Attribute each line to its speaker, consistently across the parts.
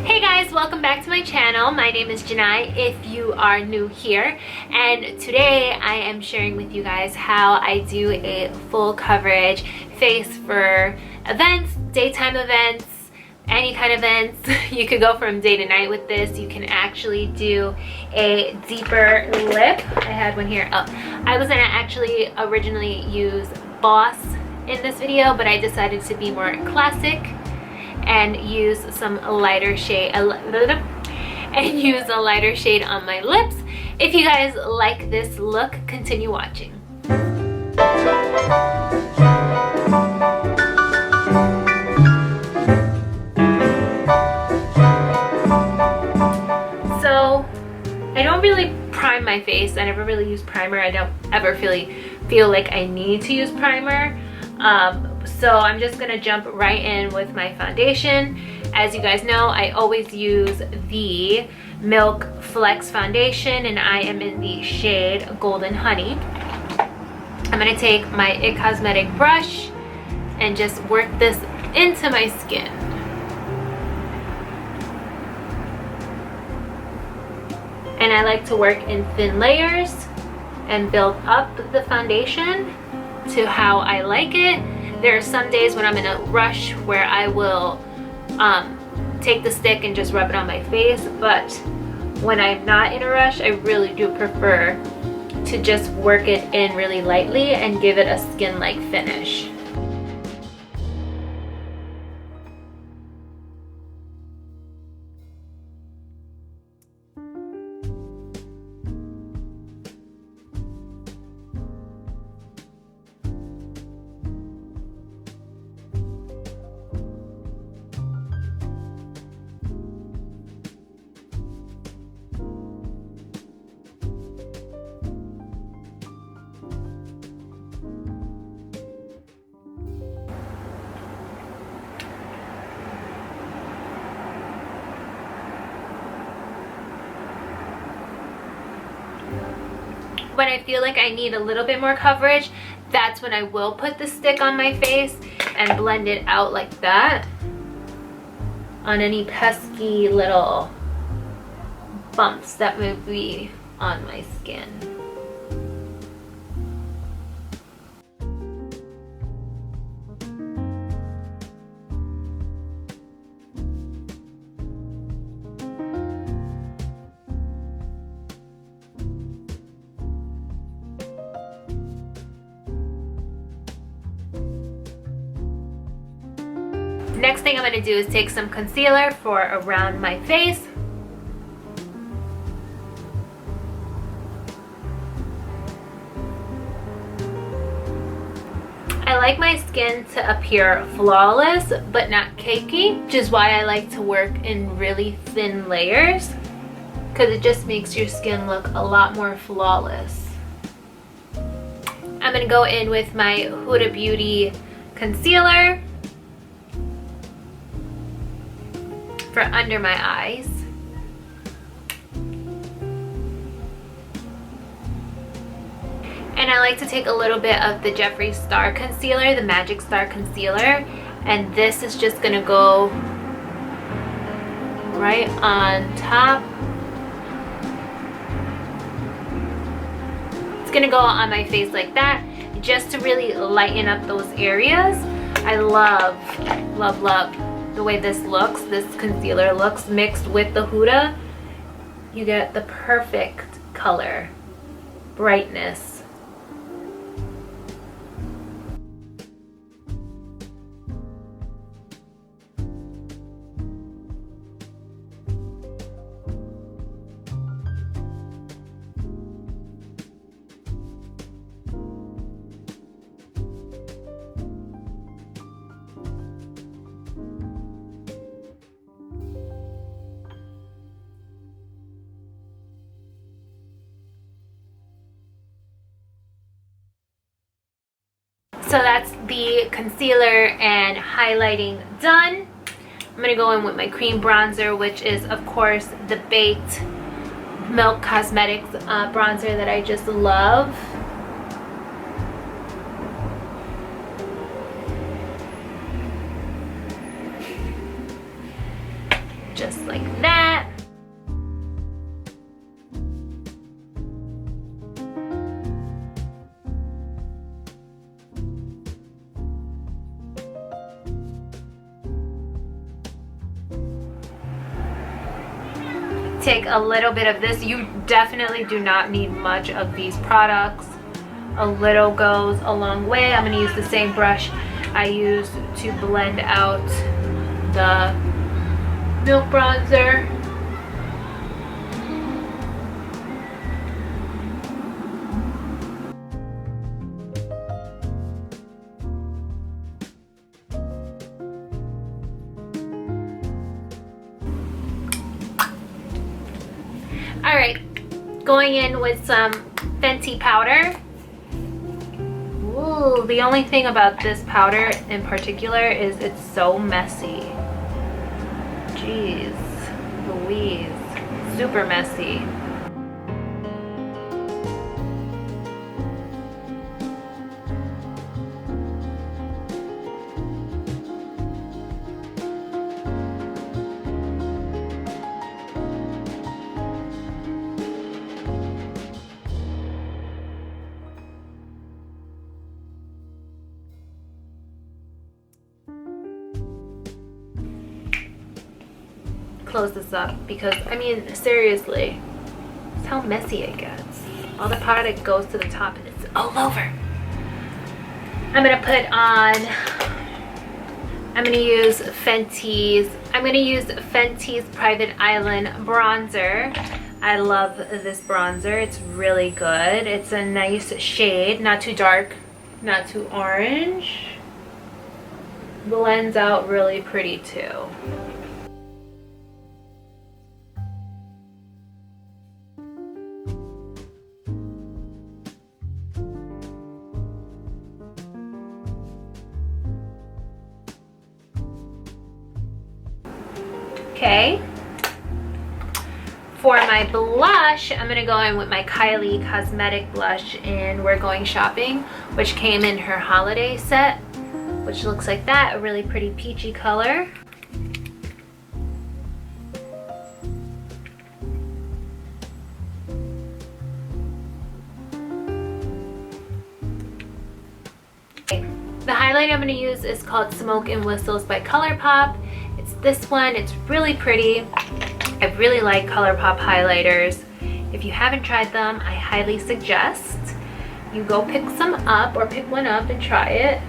Speaker 1: Hey guys, welcome back to my channel. My name is Jani if you are new here, and today I am sharing with you guys how I do a full coverage face for events, daytime events, any kind of events. You could go from day to night with this. You can actually do a deeper lip. I had one here. Oh, I was gonna actually originally use Boss in this video, but I decided to be more classic and use some lighter shade and use a lighter shade on my lips. If you guys like this look, continue watching. So I don't really prime my face. I never really use primer. I don't ever feel like I need to use primer. So I'm just gonna jump right in with my foundation. As you guys know, I always use the Milk Flex foundation, and I am in the shade Golden Honey. I'm gonna take my IT Cosmetic brush and just work this into my skin. And I like to work in thin layers and build up the foundation to how I like it. There are some days when I'm in a rush where I will take the stick and just rub it on my face, but when I'm not in a rush, I really do prefer to just work it in really lightly and give it a skin-like finish. When I feel like I need a little bit more coverage, that's when I will put the stick on my face and blend it out like that on any pesky little bumps that may be on my skin. Next thing I'm going to do is take some concealer for around my face. I like my skin to appear flawless but not cakey, which is why I like to work in really thin layers, because it just makes your skin look a lot more flawless. I'm going to go in with my Huda Beauty concealer for under my eyes. And I like to take a little bit of the Jeffree Star concealer, the Magic Star concealer, and this is just gonna go right on top. It's gonna go on my face like that, just to really lighten up those areas. I love, love, love the way this looks, this concealer looks mixed with the Huda. You get the perfect color, brightness. So that's the concealer and highlighting done. I'm going to go in with my cream bronzer, which is of course the Baked Milk Cosmetics bronzer that I just love. just like that. Take a little bit of this. You definitely do not need much of these products. A little goes a long way. I'm going to use the same brush I used to blend out the milk bronzer. All right, going in with some Fenty powder. Ooh, the only thing about this powder in particular is it's so messy. Jeez Louise, super messy. Close this up because I mean seriously, that's how messy it gets. All the product goes to the top and it's all over. I'm gonna use Fenty's Private Island bronzer. I love this bronzer. It's really good. It's a nice shade, not too dark, not too orange. Blends out really pretty too. Okay, for my blush, I'm gonna go in with my Kylie Cosmetic blush and We're Going Shopping, which came in her holiday set, which looks like that, a really pretty peachy color. Okay. The highlight I'm gonna use is called Smoke and Whistles by ColourPop. This one, it's really pretty. I really like ColourPop highlighters. If you haven't tried them, I highly suggest you go pick some up or pick one up and try it.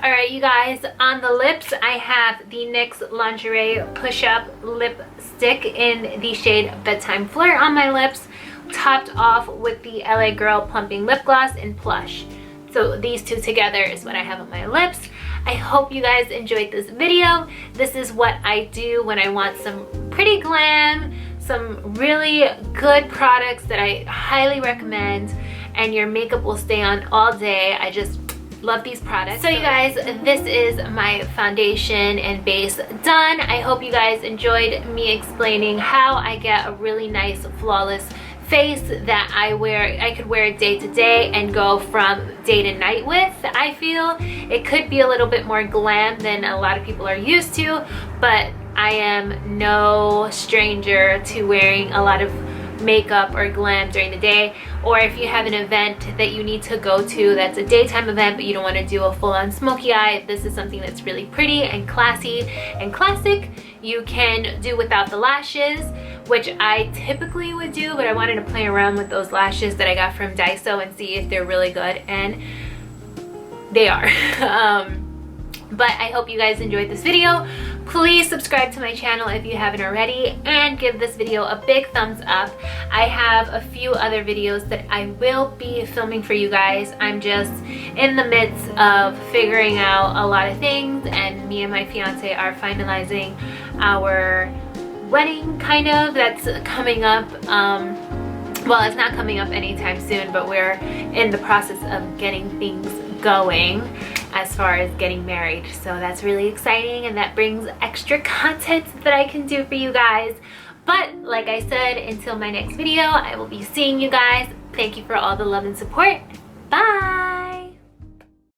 Speaker 1: Alright you guys, on the lips I have the NYX Lingerie Push Up Lipstick in the shade Bedtime Flirt on my lips, topped off with the LA Girl Plumping Lip Gloss in Plush. So these two together is what I have on my lips. I hope you guys enjoyed this video. This is what I do when I want some pretty glam, some really good products that I highly recommend, and your makeup will stay on all day. I just love these products. So you guys, this is my foundation and base done. I hope you guys enjoyed me explaining how I get a really nice flawless face that I could wear day to day and go from day to night with. I feel it could be a little bit more glam than a lot of people are used to, but I am no stranger to wearing a lot of makeup or glam during the day. Or if you have an event that you need to go to that's a daytime event but you don't want to do a full-on smoky eye, this is something that's really pretty and classy and classic. You can do without the lashes, which I typically would do, but I wanted to play around with those lashes that I got from Daiso and see if they're really good, and they are. But I hope you guys enjoyed this video. Please subscribe to my channel if you haven't already, and give this video a big thumbs up. I have a few other videos that I will be filming for you guys. I'm just in the midst of figuring out a lot of things, and me and my fiance are finalizing our wedding, kind of. That's coming up. Well, it's not coming up anytime soon, but we're in the process of getting things going as far as getting married. So that's really exciting, and that brings extra content that I can do for you guys. But like I said, until my next video, I will be seeing you guys. Thank you for all the love and support. Bye.